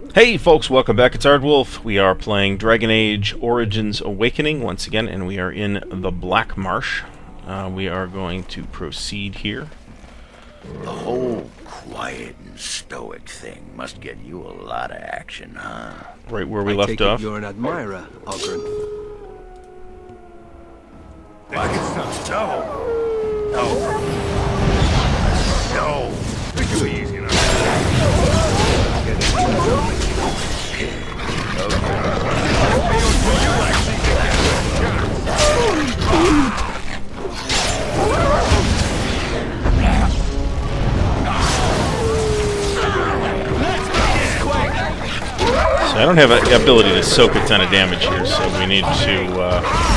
Hey folks, welcome back. It's Ardwulf. We are playing Dragon Age Origins Awakening once again, and we are in the Black Marsh. We are going to proceed here. The whole quiet and stoic thing must get you a lot of action, huh? Right where we I left take off. it you're an admirer, Ogren. No! Too easy enough. So I don't have the ability to soak a ton of damage here, so we need to...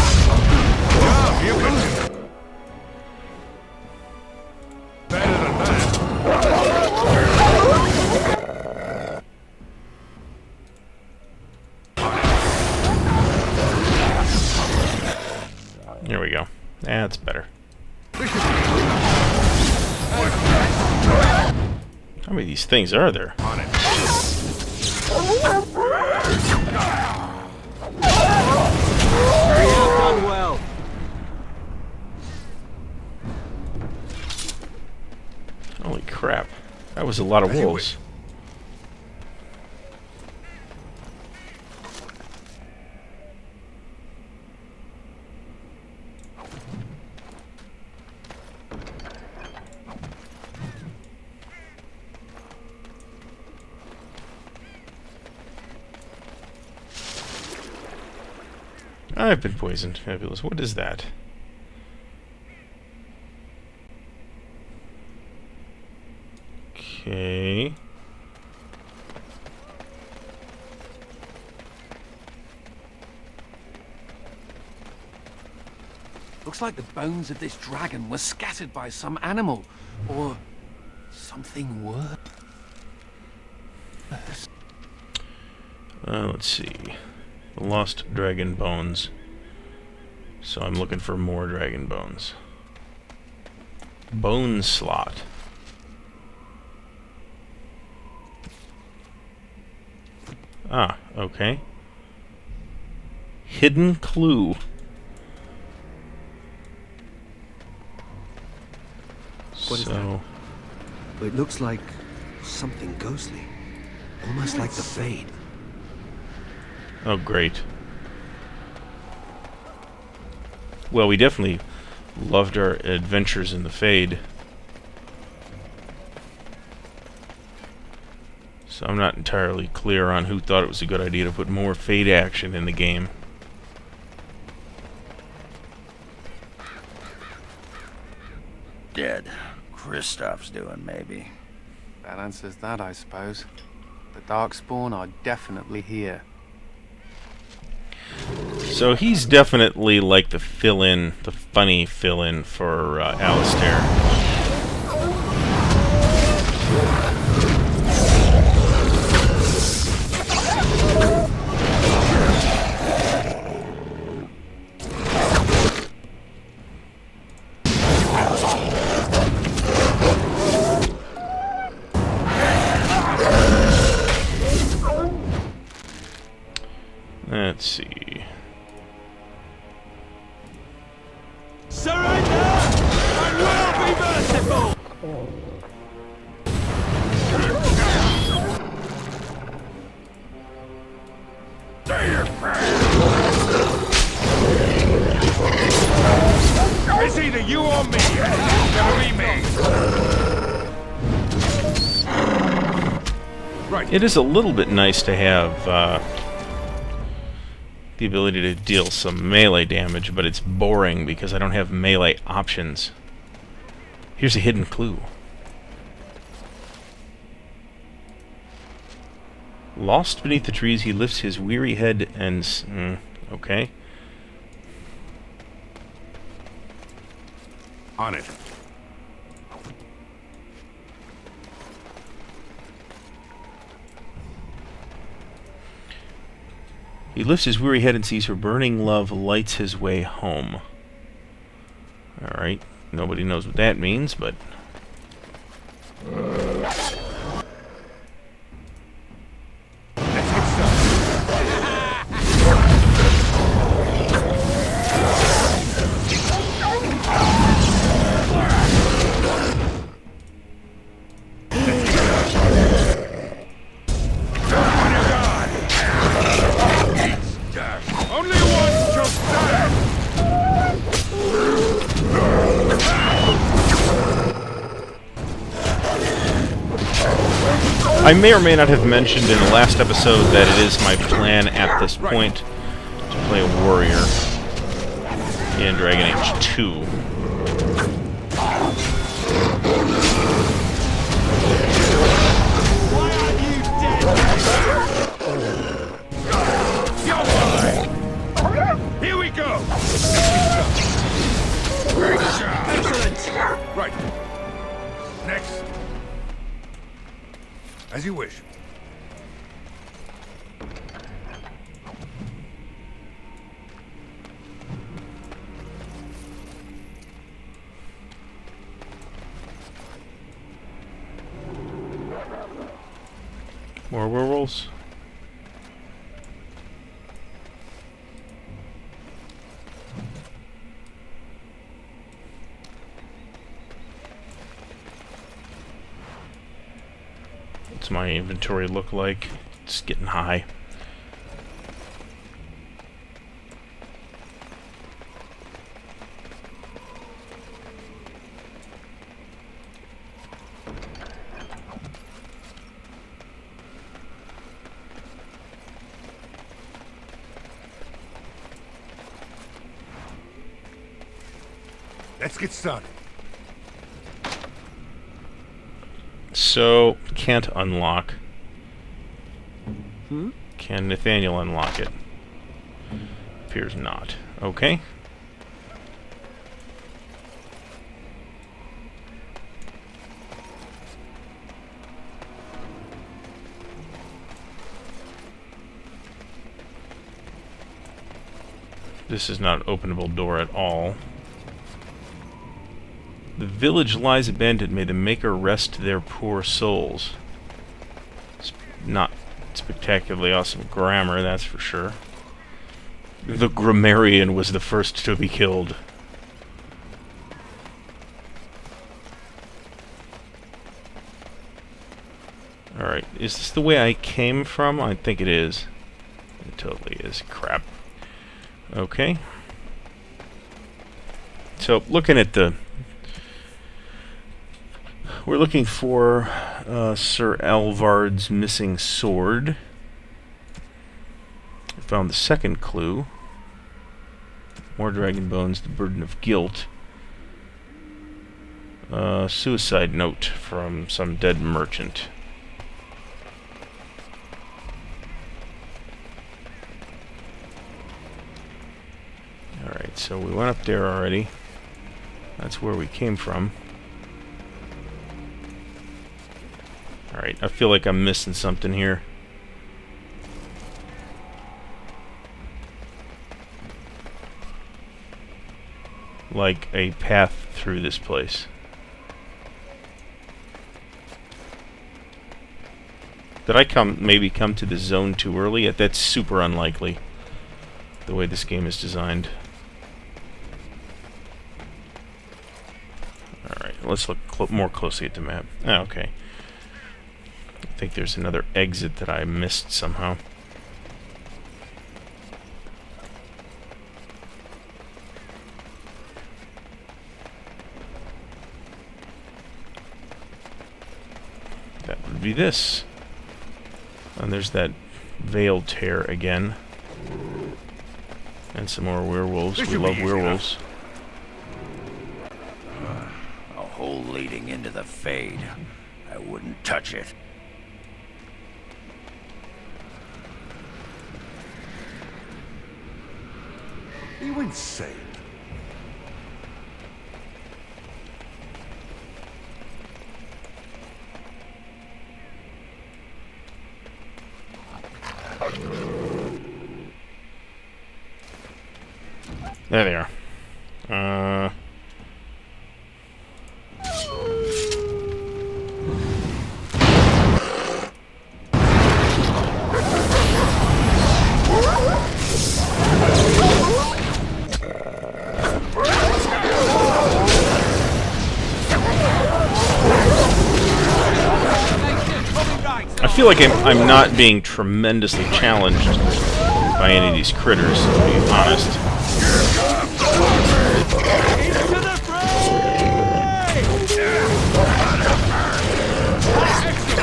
Here we go. That's better. How many of these things are there? Done well. Holy crap. That was a lot of wolves. I've been poisoned. Fabulous. What is that? Okay. Looks like the bones of this dragon were scattered by some animal, or something worse. Let's see. Lost dragon bones. So I'm looking for more dragon bones. Bone slot. Ah, okay. Hidden clue. What is that? It looks like something ghostly. Almost like the Fade. Oh, great. Well, we definitely loved our adventures in the Fade. So I'm not entirely clear on who thought it was a good idea to put more Fade action in the game. Dead. Kristoff's doing, maybe. That answers that, I suppose. The Darkspawn are definitely here. So he's definitely like the fill-in, the funny fill-in for Alistair. Let's see. Surrender! I will be merciful! It's either you or me. It's gonna be me. Right. It is a little bit nice to have the ability to deal some melee damage, but it's boring because I don't have melee options. Here's a hidden clue. Lost beneath the trees, he lifts his weary head and... okay. On it. He lifts his weary head and sees her burning love lights his way home. Alright, nobody knows what that means, but... I may or may not have mentioned in the last episode that it is my plan at this point to play a warrior in Dragon Age 2. Here we go! Excellent! Right. Next. As you wish. More werewolves. What's my inventory look like? It's getting high. Let's get started. So, can't unlock. Can Nathaniel unlock it? Appears not. Okay. This is not an openable door at all. The village lies abandoned. May the Maker rest their poor souls. Not spectacularly awesome grammar, that's for sure. The grammarian was the first to be killed. Alright, is this the way I came from? I think it is. It totally is. Crap. Okay. So, looking at the... We're looking for Sir Alvard's missing sword. I found the second clue. More dragon bones, the burden of guilt. Suicide note from some dead merchant. Alright, so we went up there already. That's where we came from. Alright, I feel like I'm missing something here. Like a path through this place. Did I maybe come to the zone too early? That's super unlikely, the way this game is designed. Alright, let's look more closely at the map. Oh, okay. I think there's another exit that I missed somehow. That would be this. And there's that veil tear again. And some more werewolves. We love werewolves. A hole leading into the Fade. I wouldn't touch it. Are you insane? There they are. I feel like I'm not being tremendously challenged by any of these critters, to be honest. Into the fray!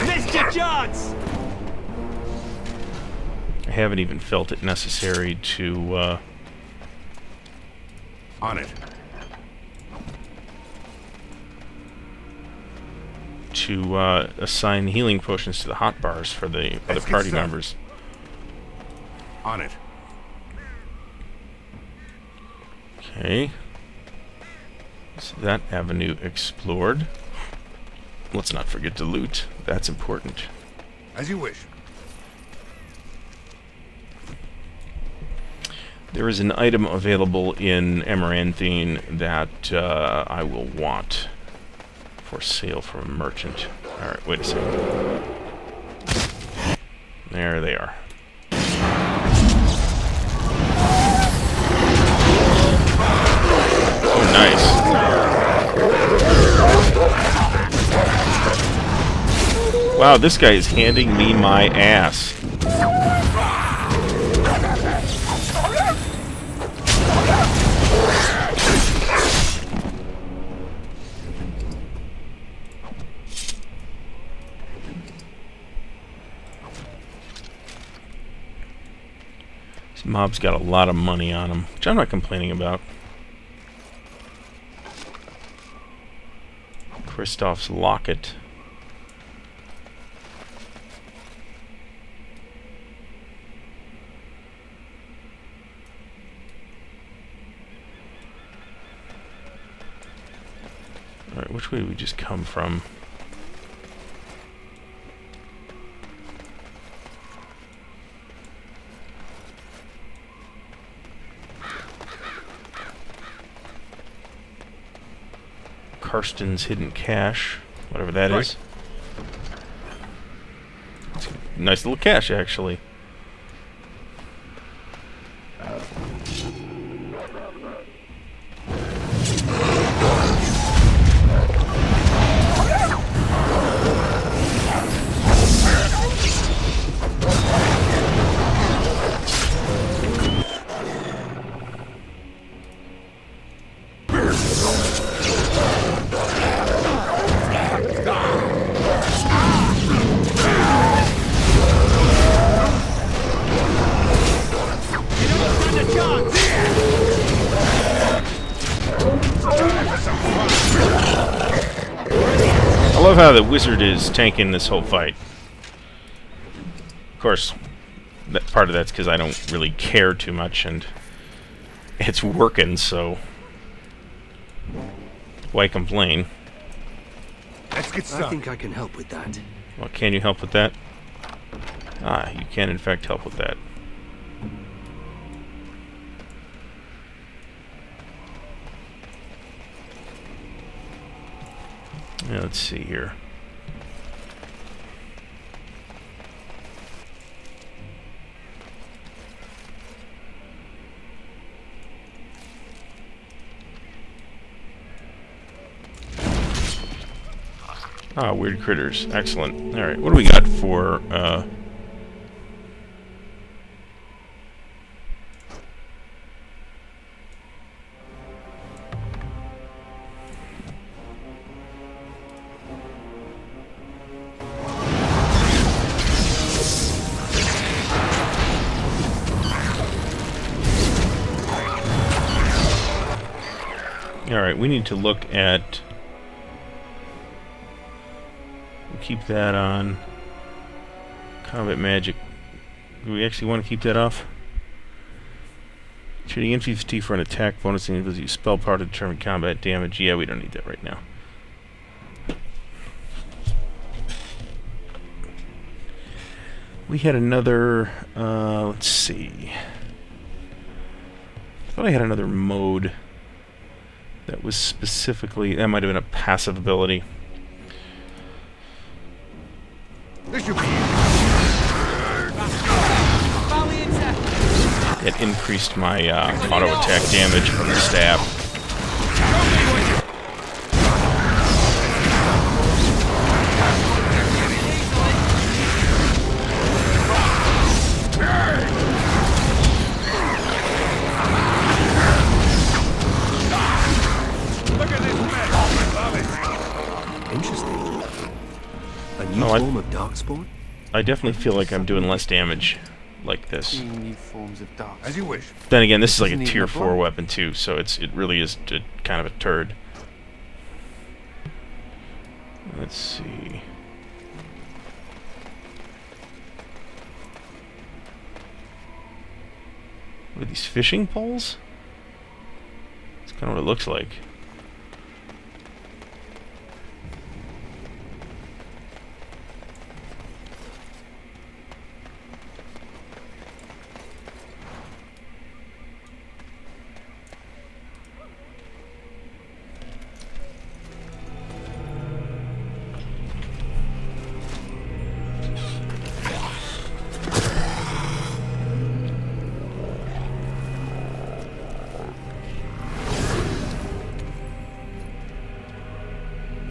Missed your chance! I haven't even felt it necessary to On it. assign healing potions to the hotbars for the other Let's get party started. members. On it. Okay. So that avenue explored. Let's not forget to loot. That's important. As you wish. There is an item available in Amaranthine that I will want for sale from a merchant. Alright, wait a second. There they are. Oh, nice. Wow, this guy is handing me my ass. This mob's got a lot of money on him, which I'm not complaining about. Kristoff's locket. Alright, which way did we just come from? Karsten's hidden cache, whatever that is. It's a nice little cache, actually. I love how the wizard is tanking this whole fight. Of course, that part of that's because I don't really care too much, and it's working, so why complain? Let's get I started. think I can help with that. Well, can you help with that? Ah, you can in fact help with that. Yeah, let's see here. Ah, weird critters. Excellent. Alright, what do we got for, Alright, we need to look at... We'll keep that on. Combat magic. Do we actually want to keep that off? Shooting infantry for an attack bonus and ability use spell power to determine combat damage. Yeah, we don't need that right now. We had another... let's see. I thought I had another mode that was specifically... That might have been a passive ability. This should be It increased my auto attack damage from the stab. Look at this mess. Love it. Interesting. A new Oh, form of darkspawn? I definitely feel like I'm doing less damage. like this. Seeing new forms of dark. As you wish. Then again, this is like a Isn't even tier a 4 bomb. weapon too, so it really is kind of a turd. Let's see. What are these, fishing poles? That's kind of what it looks like.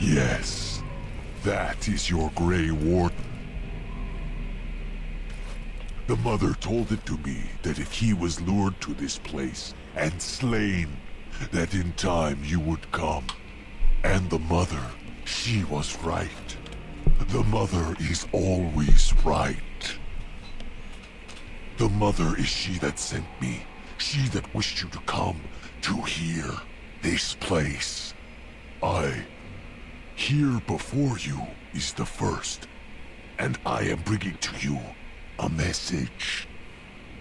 Yes, that is your Grey Warden. The mother told it to me that if he was lured to this place and slain, that in time you would come. And the mother, she was right. The mother is always right. The mother is she that sent me, she that wished you to come to here, this place. Here before you is the first, and I am bringing to you a message.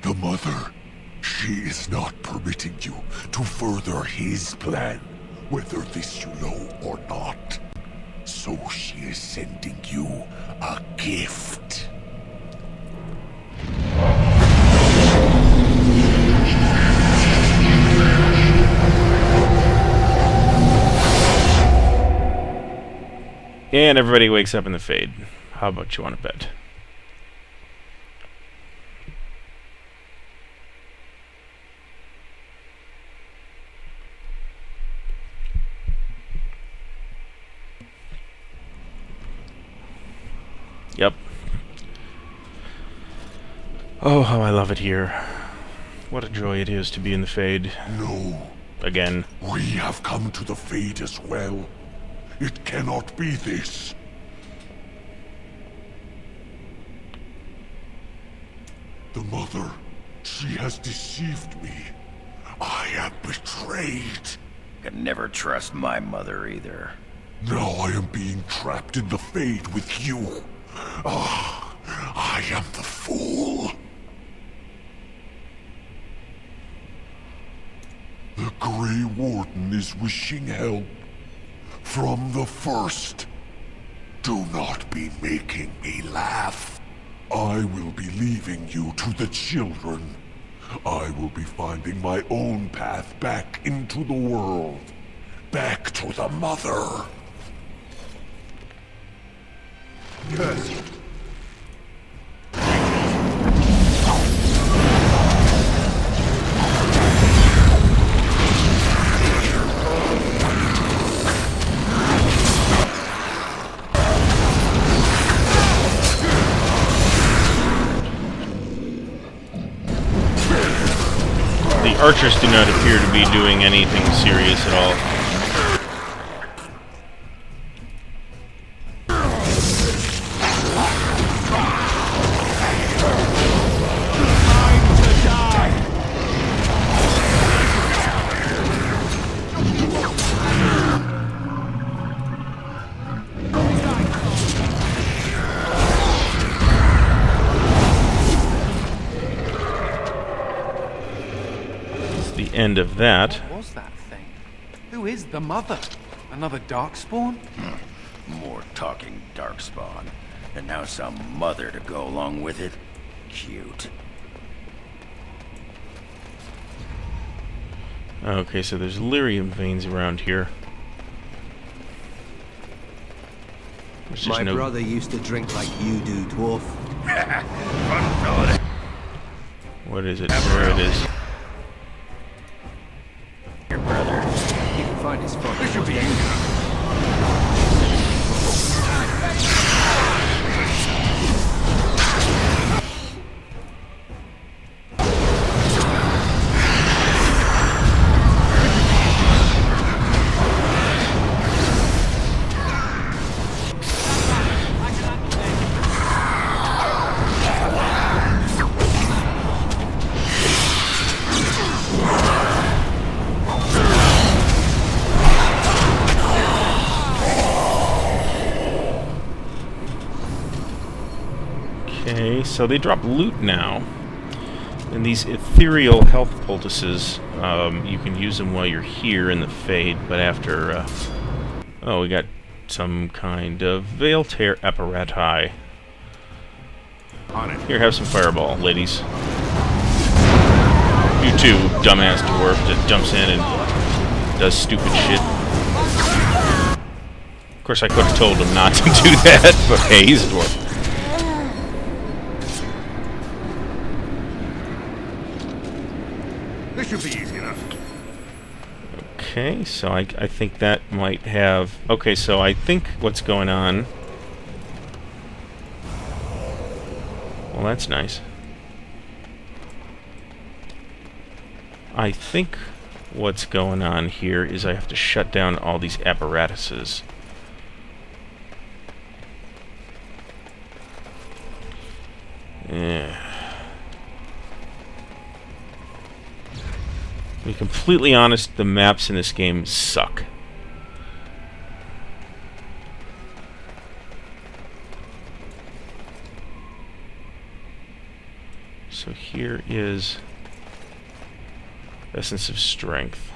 The mother, she is not permitting you to further his plan, whether this you know or not. So she is sending you a gift. And everybody wakes up in the Fade. How about you want to bet? Yep. Oh, how I love it here. What a joy it is to be in the Fade. No, Again. we have come to the Fade as well. It cannot be this. The mother, she has deceived me. I am betrayed. Can never trust my mother either. Now I am being trapped in the Fade with you. Ah, I am the fool. The Grey Warden is wishing help. From the first. Do not be making me laugh. I will be leaving you to the children. I will be finding my own path back into the world. Back to the mother. Curse you. The archers do not appear to be doing anything serious at all. The end of that. What was that thing? Who is the mother? Another darkspawn? More talking darkspawn. And now some mother to go along with it. Cute. Okay, so there's lyrium veins around here. There's just My no... brother used to drink like you do, dwarf. What is it? There it is. Your brother. He can find his fun. This should be easy. So they drop loot now. And these ethereal health poultices, you can use them while you're here in the Fade, but after... oh, we got some kind of Veil Tear Apparati. On it. Here, have some Fireball, ladies. You too, dumbass dwarf that jumps in and does stupid shit. Of course, I could have told him not to do that, but hey, he's a dwarf. This should be easy enough. Okay, so I think that might have... okay, so I think what's going on... well, that's nice. I think what's going on here is I have to shut down all these apparatuses. Yeah. To be completely honest, the maps in this game suck. So here is Essence of Strength.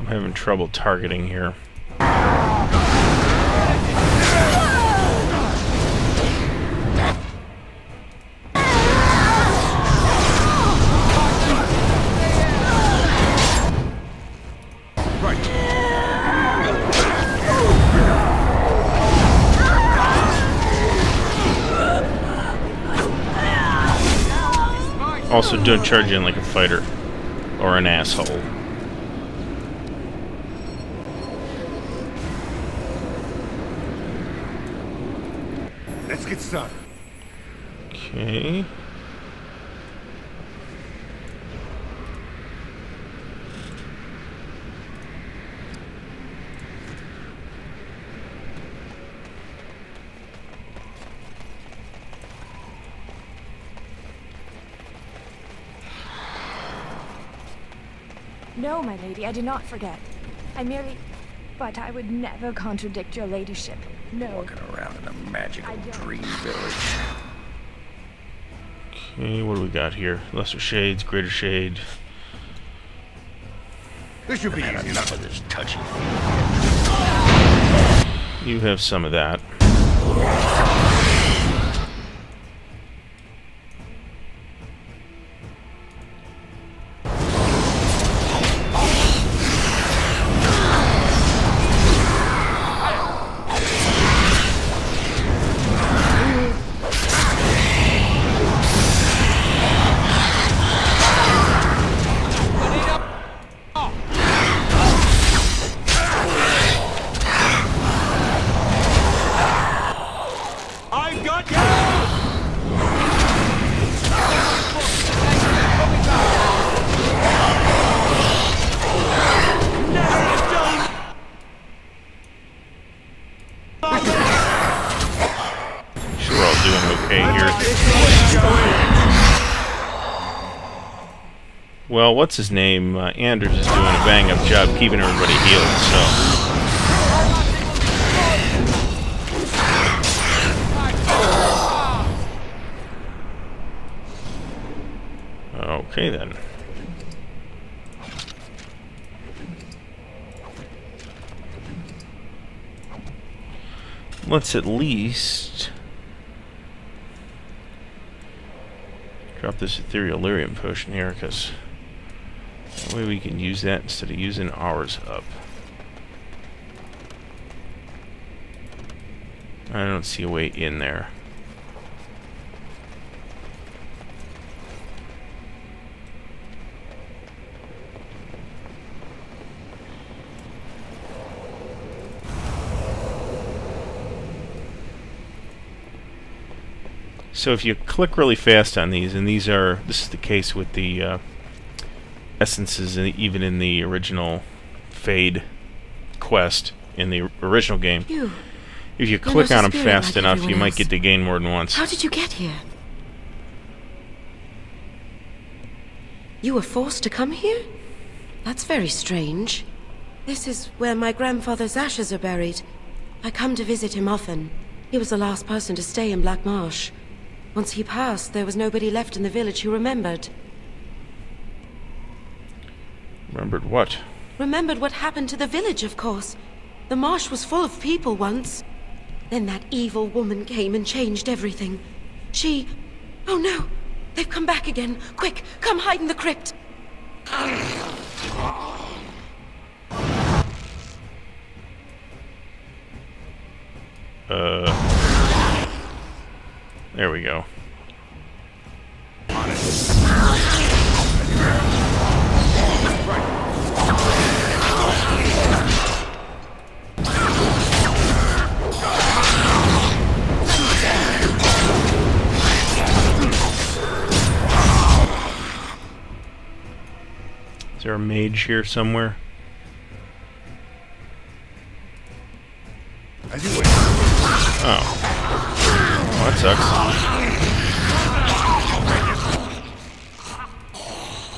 Having trouble targeting here. Also, don't charge in like a fighter or an asshole. Let's get started. Okay. No, my lady, I do not forget. I merely... but I would never contradict your ladyship. No. Walking around in a magical I don't. dream village. Okay, what do we got here? Lesser Shades, Greater Shade. This should be Man, easy enough enough. of this touchy. You have some of that. I've got you! Sure, we're all doing okay here. Well, what's his name? Anders is doing a bang-up job keeping everybody healed, so... okay, then. Let's at least drop this ethereal lyrium potion here, because that way we can use that instead of using ours up. I don't see a way in there. So if you click really fast on these, and this is the case with the essences, even in the original Fade quest in the original game. If you click not a on them spirit fast like enough, everyone you might else. get to gain more than once. How did you get here? You were forced to come here? That's very strange. This is where my grandfather's ashes are buried. I come to visit him often. He was the last person to stay in Black Marsh. Once he passed, there was nobody left in the village who remembered. Remembered what? Remembered what happened to the village, of course. The marsh was full of people once. Then that evil woman came and changed everything. She... Oh no! They've come back again! Quick, come hide in the crypt! There we go. Is there a mage here somewhere? As you wish. Oh. Well, that sucks.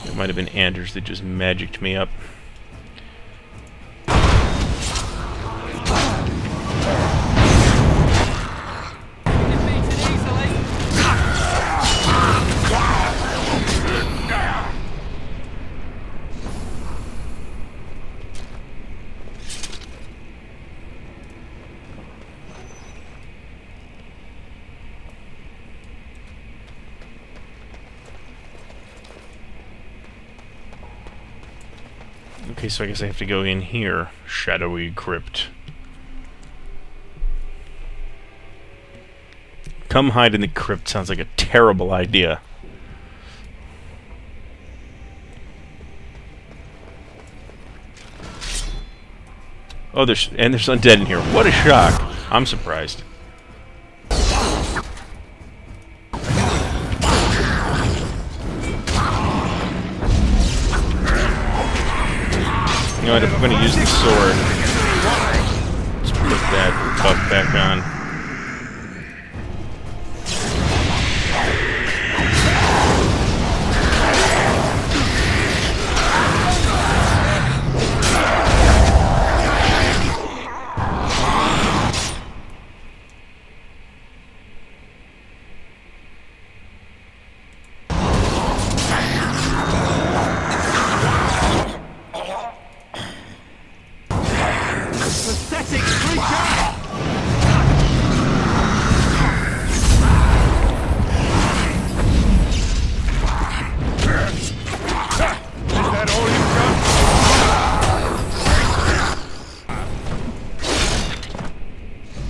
It might have been Anders that just magicked me up. Okay, so I guess I have to go in here. Shadowy crypt. Come hide in the crypt sounds like a terrible idea. Oh, there's undead in here. What a shock. I'm surprised. You know what, if I'm going to use the sword, let's put that buff back on.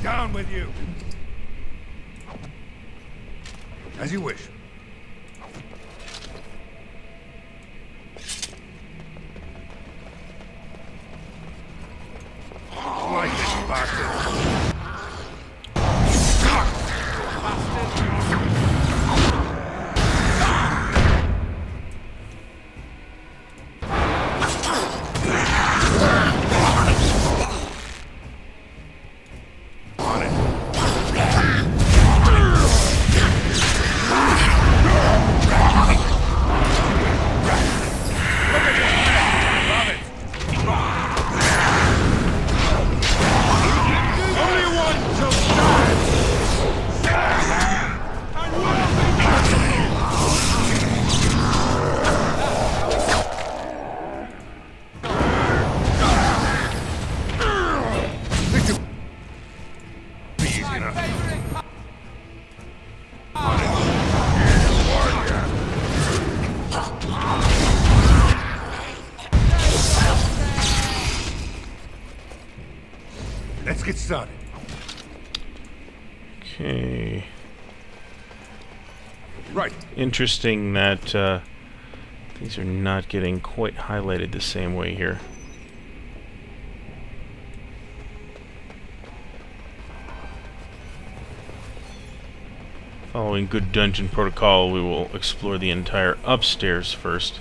Down with you. As you wish. Like this bastard. Let's get started. Okay. Right. Interesting that things are not getting quite highlighted the same way here. Following good dungeon protocol, we will explore the entire upstairs first.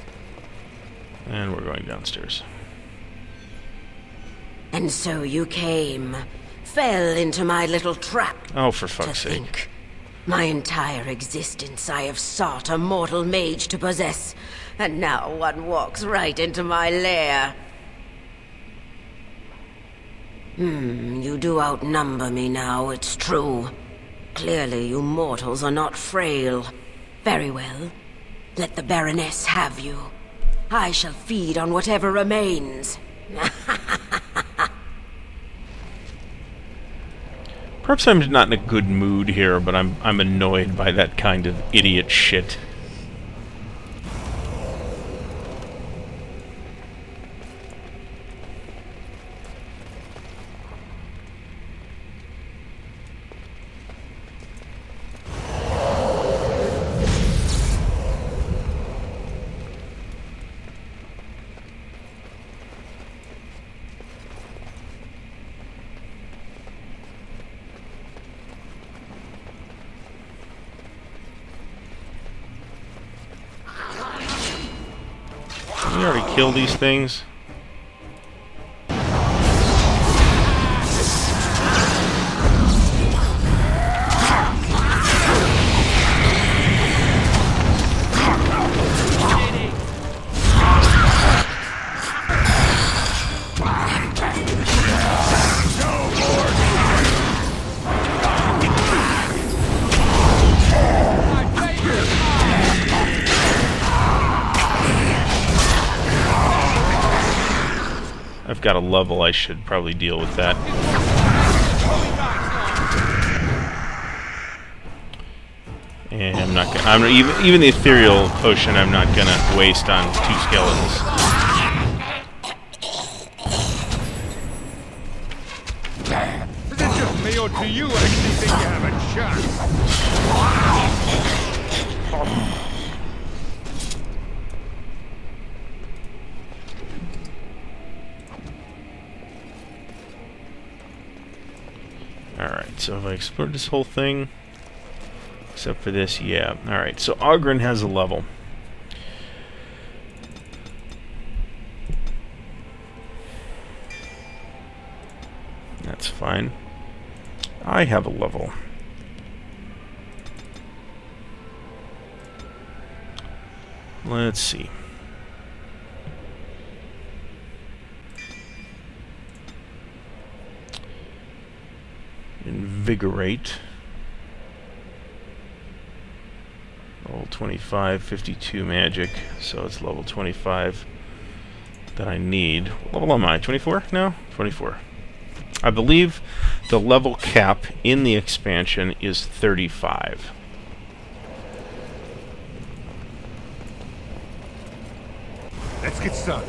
And we're going downstairs. And so you came. Fell into my little trap. Oh, for fuck's To sake. think. My entire existence I have sought a mortal mage to possess, and now one walks right into my lair. You do outnumber me now, it's true. Clearly you mortals are not frail. Very well. Let the Baroness have you. I shall feed on whatever remains. Perhaps I'm not in a good mood here, but I'm annoyed by that kind of idiot shit. Can we already kill these things? I've got a level, I should probably deal with that. And I'm not gonna, even the ethereal potion I'm not gonna waste on 2 skeletons. Is it just me, or do you actually think you have a chance? Alright, so have I explored this whole thing? Except for this, yeah. Alright, so Ogren has a level. That's fine. I have a level. Let's see. Invigorate. Level 25, 52 magic, so it's level 25 that I need. What level am I? 24 now? 24. I believe the level cap in the expansion is 35. Let's get started.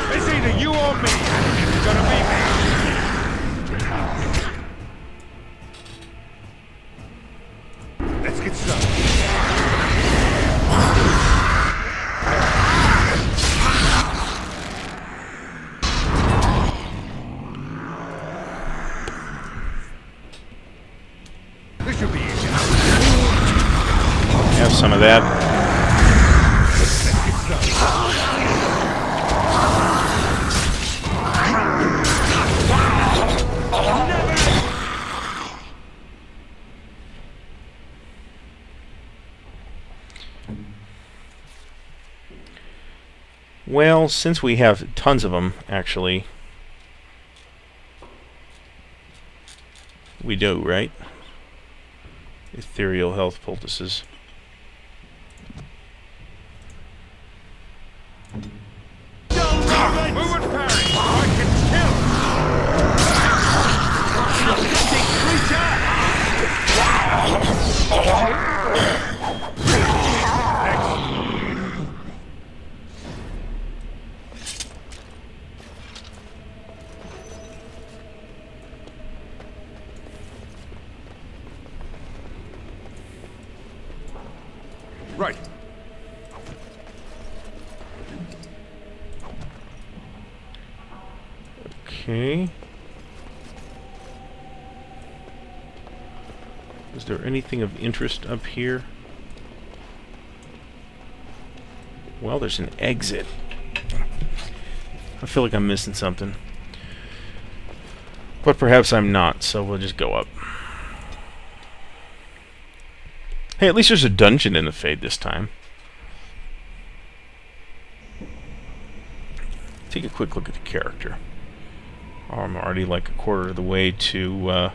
It's either you or me. It's gonna be me. Let's get started. This should be easy. Have some of that. Let's get started. Well, since we have tons of them, actually, we do, right? Ethereal health poultices. Move and parry. I can kill. Big creature. Right. Okay. Is there anything of interest up here? Well, there's an exit. I feel like I'm missing something. But perhaps I'm not, so we'll just go up. Hey, at least there's a dungeon in the Fade this time. Take a quick look at the character. Oh, I'm already like a quarter of the way to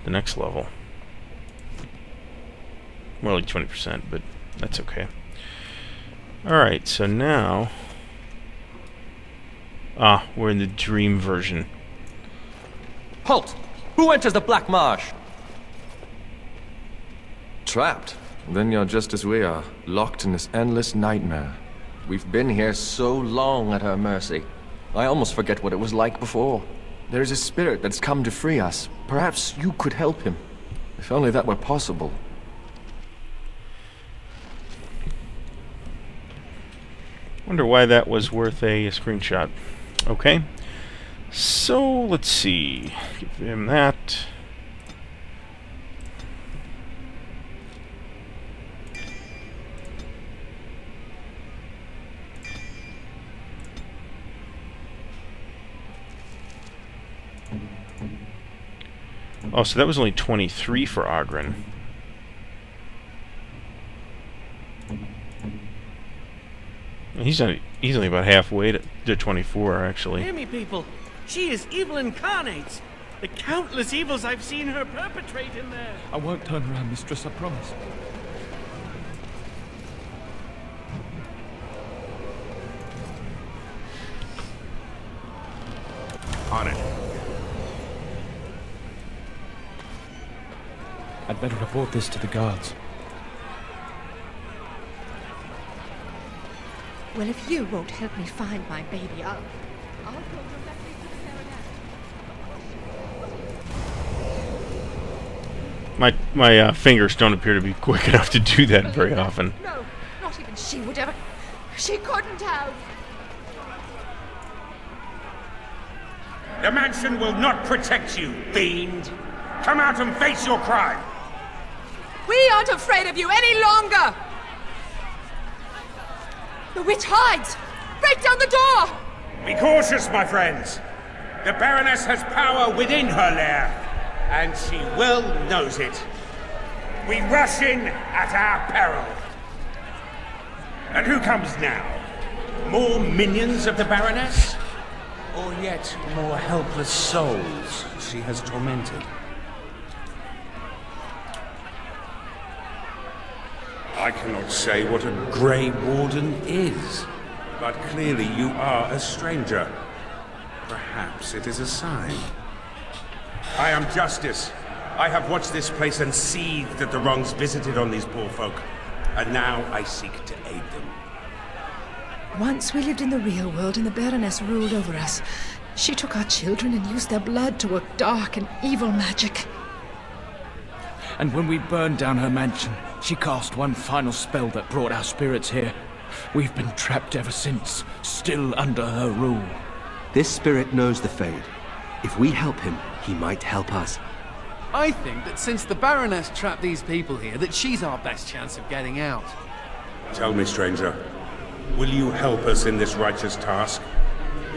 the next level. More like 20%, but that's okay. Alright, so now... we're in the dream version. Halt! Who enters the Black Marsh? Trapped? Then you're just as we are, locked in this endless nightmare. We've been here so long at her mercy. I almost forget what it was like before. There's a spirit that's come to free us. Perhaps you could help him. If only that were possible. Wonder why that was worth a screenshot. Okay. So, let's see. Give him that. Oh, so that was only 23 for Ogren. He's only about halfway to 24, actually. Hear me, people. She is evil incarnate. The countless evils I've seen her perpetrate in there. I won't turn around, mistress, I promise. On it. I'd better report this to the guards. Well, if you won't help me find my baby, I'll go directly to the Baroness. My fingers don't appear to be quick enough to do that very often. No, not even she would ever. She couldn't have. The mansion will not protect you, fiend. Come out and face your crime. We aren't afraid of you any longer! The witch hides! Break down the door! Be cautious, my friends. The Baroness has power within her lair, and she well knows it. We rush in at our peril. And who comes now? More minions of the Baroness? Or yet more helpless souls she has tormented? I cannot say what a Grey Warden is, but clearly you are a stranger. Perhaps it is a sign. I am Justice. I have watched this place and seethed at the wrongs visited on these poor folk, and now I seek to aid them. Once we lived in the real world and the Baroness ruled over us. She took our children and used their blood to work dark and evil magic. And when we burned down her mansion, she cast one final spell that brought our spirits here. We've been trapped ever since, still under her rule. This spirit knows the Fade. If we help him, he might help us. I think that since the Baroness trapped these people here, that she's our best chance of getting out. Tell me, stranger, will you help us in this righteous task?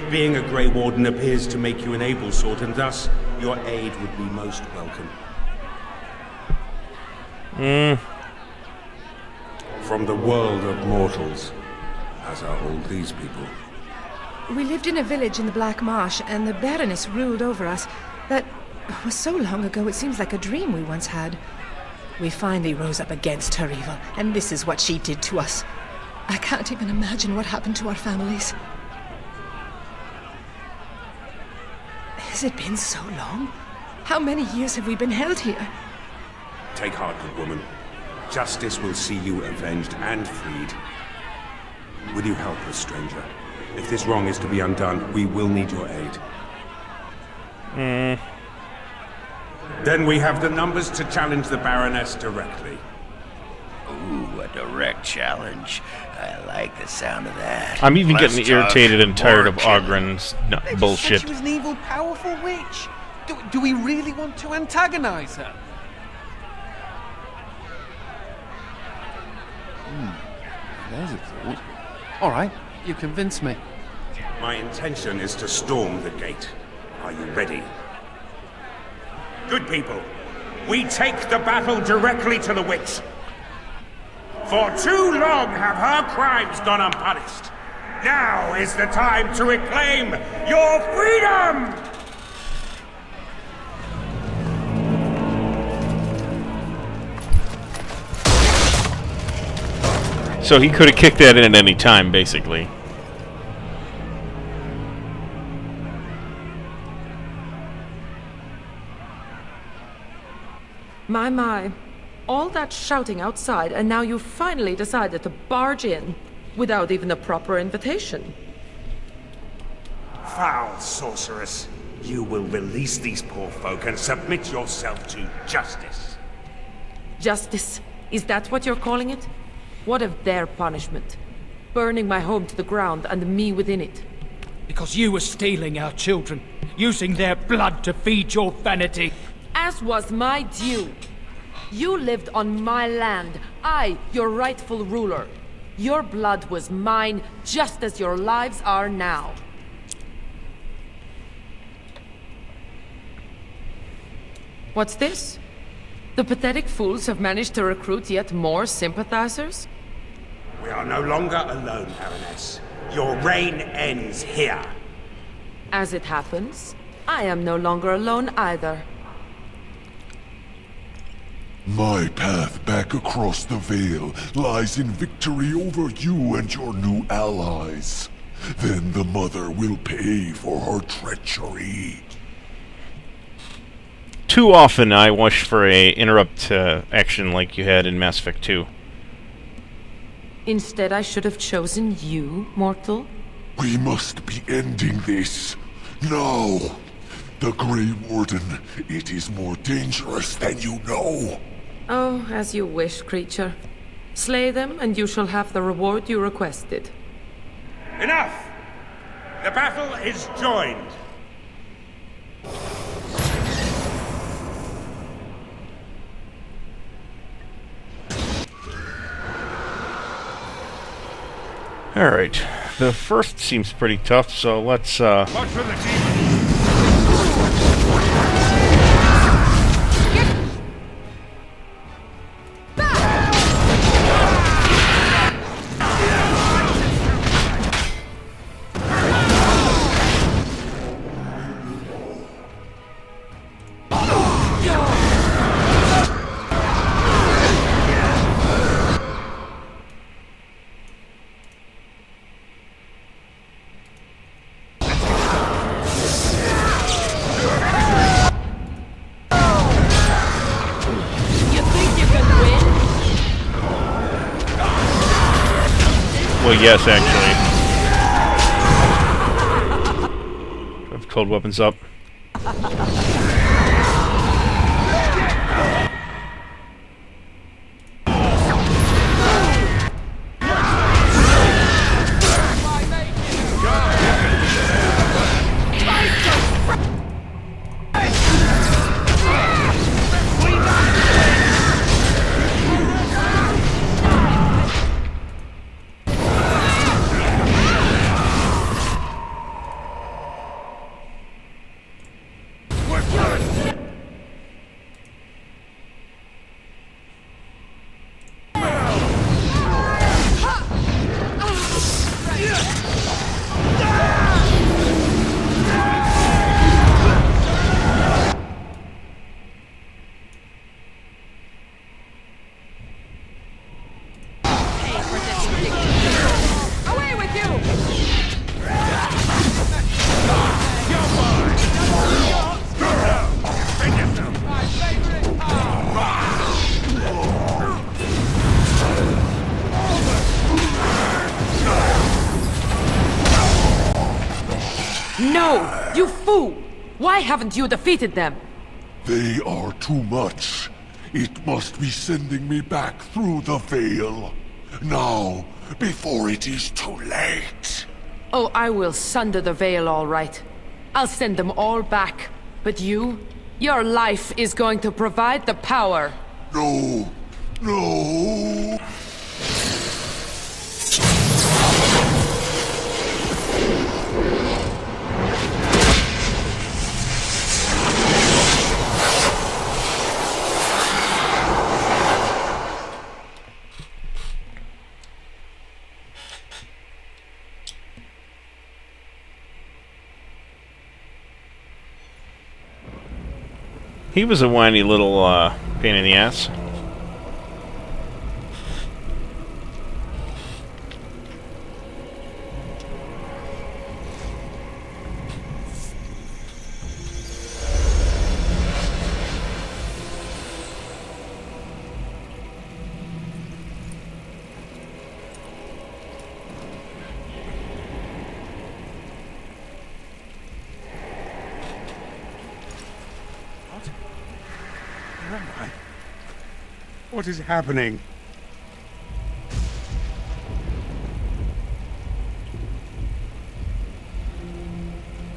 Being a Grey Warden appears to make you an able sort, and thus your aid would be most welcome. From the world of mortals, as are all these people. We lived in a village in the Black Marsh, and the Baroness ruled over us. That was so long ago, it seems like a dream we once had. We finally rose up against her evil, and this is what she did to us. I can't even imagine what happened to our families. Has it been so long? How many years have we been held here? Take heart, good woman. Justice will see you avenged and freed. Will you help us, stranger? If this wrong is to be undone, we will need your aid. Then we have the numbers to challenge the Baroness directly. Ooh, a direct challenge. I like the sound of that. I'm even Less getting talk, irritated and tired more of killing. Ogren's They just bullshit. said she was an evil, powerful witch. Do we really want to antagonize her? There's a thought. All right, you convinced me. My intention is to storm the gate. Are you ready? Good people, we take the battle directly to the witch. For too long have her crimes gone unpunished. Now is the time to reclaim your freedom! So he could have kicked that in at any time, basically. My. All that shouting outside, and now you finally decided to barge in without even a proper invitation. Foul sorceress, you will release these poor folk and submit yourself to justice. Justice? Is that what you're calling it? What of their punishment? Burning my home to the ground and me within it. Because you were stealing our children, using their blood to feed your vanity. As was my due. You lived on my land, I, your rightful ruler. Your blood was mine, just as your lives are now. What's this? The pathetic fools have managed to recruit yet more sympathizers? We are no longer alone, Baroness. Your reign ends here. As it happens, I am no longer alone either. My path back across the Veil lies in victory over you and your new allies. Then the Mother will pay for her treachery. Too often I wish for a interrupt action like you had in Mass Effect 2. Instead, I should have chosen you, mortal. We must be ending this. Now! The Grey Warden, it is more dangerous than you know. Oh, as you wish, creature. Slay them, and you shall have the reward you requested. Enough! The battle is joined. Alright, the first seems pretty tough, so let's Watch for the demon. Well, yes, actually. Have cold weapons up. Away with you! No! You fool! Why haven't you defeated them? They are too much. It must be sending me back through the Veil. Now, before it is too late. Oh, I will sunder the veil all right. I'll send them all back. But your life is going to provide the power. No. No. He was a whiny little pain in the ass. Where am I? What is happening?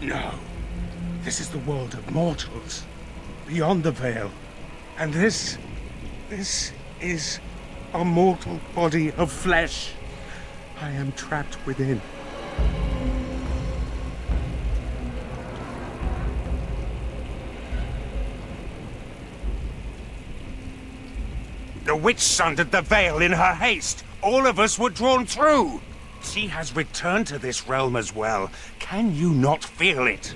No. This is the world of mortals. Beyond the veil. And this is a mortal body of flesh. I am trapped within. The witch sundered the veil in her haste. All of us were drawn through. She has returned to this realm as well. Can you not feel it?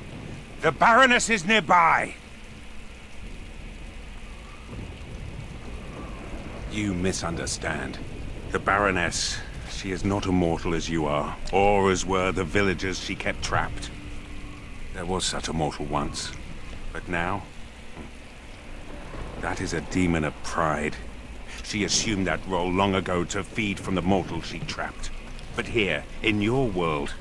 The Baroness is nearby. You misunderstand. The Baroness, she is not immortal as you are, or as were the villagers she kept trapped. There was such a mortal once, but now, that is a demon of pride. She assumed that role long ago to feed from the mortals she trapped. But here, in your world,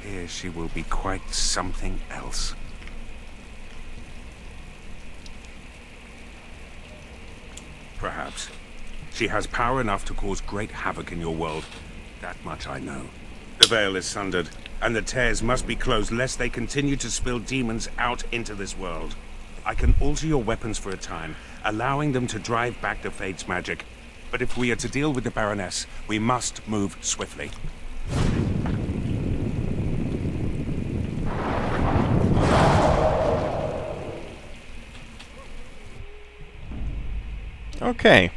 here she will be quite something else. Perhaps. She has power enough to cause great havoc in your world. That much I know. The veil is sundered, and the tears must be closed lest they continue to spill demons out into this world. I can alter your weapons for a time, allowing them to drive back the Fate's magic. But if we are to deal with the Baroness, we must move swiftly. Okay.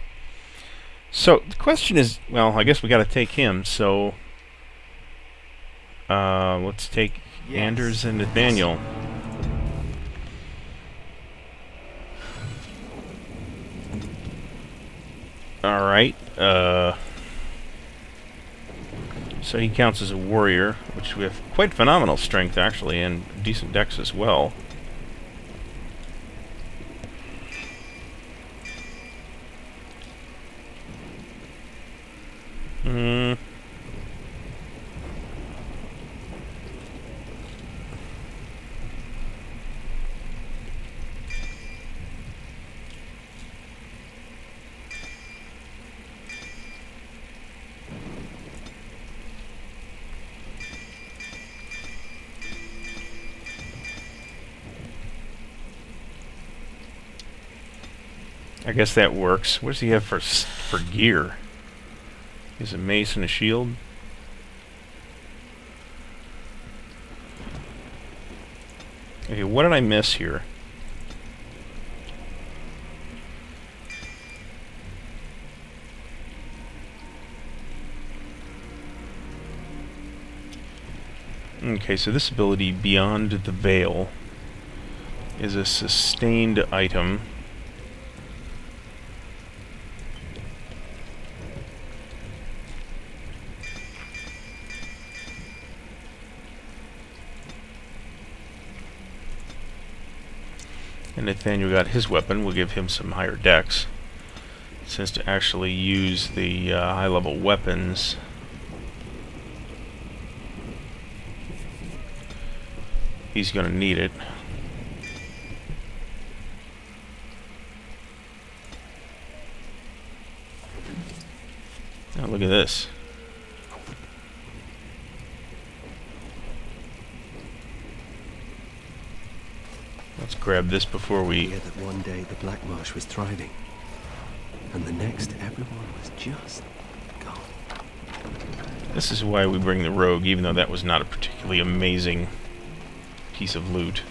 So, the question is, well, I guess we gotta take him, so... let's take Anders and Nathaniel. Alright, so he counts as a warrior, which we have quite phenomenal strength, actually, and decent dex as well. I guess that works. What does he have for gear? He has a mace and a shield. Okay, what did I miss here? Okay, so this ability, Beyond the Veil, is a sustained item. And Nathaniel got his weapon. We'll give him some higher dex. Since to actually use the high-level weapons, he's going to need it. look at this. Let's grab this before we... Hear that one day the Black Marsh was thriving, and the next everyone was just gone. This is why we bring the rogue, even though that was not a particularly amazing piece of loot.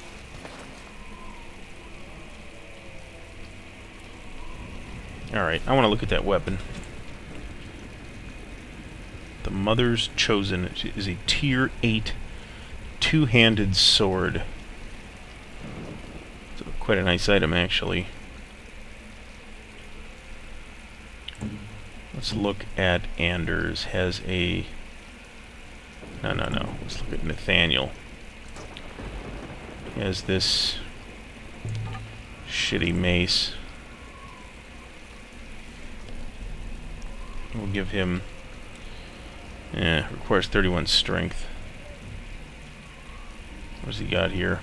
Alright, I want to look at that weapon. The Mother's Chosen. It is a tier 8 two-handed sword. It's quite a nice item, actually. Let's look at Anders. Has a... No. Let's look at Nathaniel. He has this shitty mace. We'll give him... requires 31 strength. What's he got here?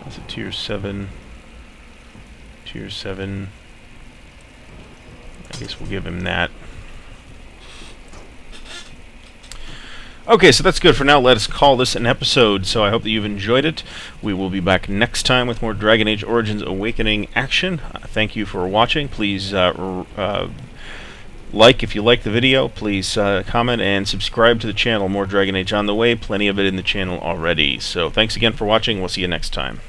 That's a tier 7. Tier 7. I guess we'll give him that. Okay, so that's good for now. Let us call this an episode. So I hope that you've enjoyed it. We will be back next time with more Dragon Age Origins Awakening action. Thank you for watching. Please like if you like the video. Please comment and subscribe to the channel. More Dragon Age on the way. Plenty of it in the channel already. So thanks again for watching. We'll see you next time.